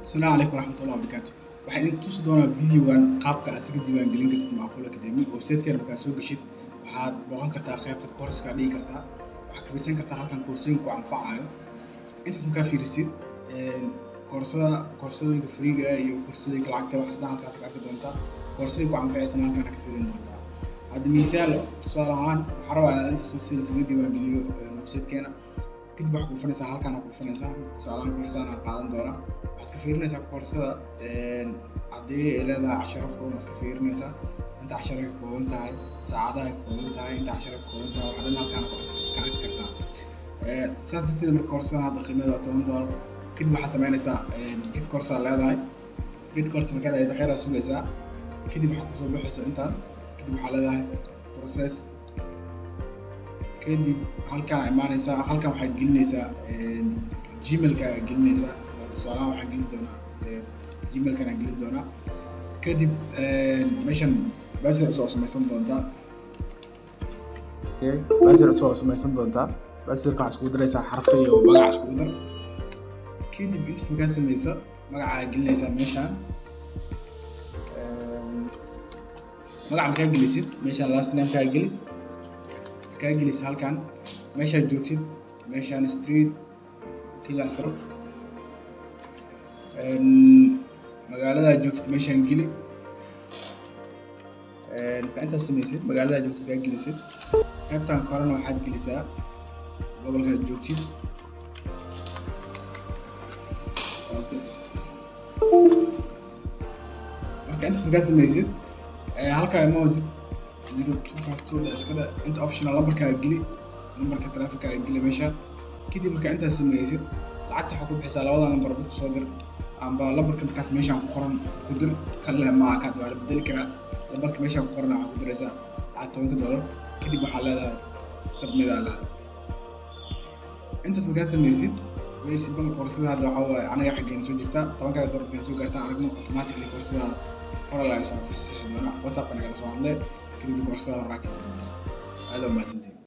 السلام عليكم ورحمة الله وبركاته. waxaan idin tusi doonaa videogan qaabka aad isaga diiwaan gelin kartid Macquul Academy. Website-keena markaad soo gashid waxaad booqan kartaa qaybta course-ka dhigi kartaa. Waxaad ka fiirsan kartaa halkan koorsooyinku anfacayo. Intaas markaa fiirisid koorsooyinka free-ga iyo koorsooyinka lacagta waxaad halkaas ka arki doontaa. Koorsooyinka anfacaysan halkan ka fiirin doontaa. Hadda midaal tusaale ahaan waxaan rabaa inaad inta soo isaga diiwaan geliyo website-keena. kadib waxaad ku dhufanaysaa halkan ku dhufanaysaa su'aalahan koorsada aan qaadan doonaa waxaad ka fiirinaysaa koorsada haddii ay leedahay casharo furan iska fiirinaysaa inta casharo ka kooban tahay saacadaha ka kooban tahay inta casharo ka kooban tahay waxaad halkan ka arki kartaa saas darteed marka koorsada hadda qiimadeeda $10 kadib waxaad samaynaysaa gid koorsada leedahay gid koorsa marka leedahay waxaad sugaysaa kadib waxaad ku soo baxaysaa intaan kadib waxaad leedahay process kadib halkan imaanaysaa halkan waxaad gelinaysaa gmail-ka gelinaysaa su'aalaha waxaan gelin doonaa gmail-kana gelin doonaa kadib meeshan password soo samaysan doontaa password-ka waxaad isku daraysaa xaraf iyo magac isku dar kadib intaas markaa samaysa magaca gelinaysaa meeshan magaca markaa gelisid meeshan last name-ka geli كاجلس هالكان ماشي جوتيد ماشي ستريت كذا أسرع مقالة جوتيد ماشي انجلي كأنت سميسيد مقالة جوتيد كاجلسيد كابتن قارن واحد جلسة قبل كده جوتيد كأنت سميسيد هالكان موزب 0252 اسكده انت اوبشنال نمبركا غلي نمبركا ترافيكا غلي meesha kadib marka inta sameeysid lacagta waxa ku bixisaa labada number mid soo dir amba numberka markaas meesha ku qoran ku dir kale ma ka wada bedel kara numberka meesha ku qoran waxa ku diraysaa $10 kadib waxa leedahay submit ala inta marka sameeysid way simple koorsada hadda waxa aniga xaqeen soo jirta $10 baan soo gaartaa aragno automatically koorsada hore la soo fiirsay WhatsApp kana soo hadlay كده بكورسات راكب هذا ما سنتين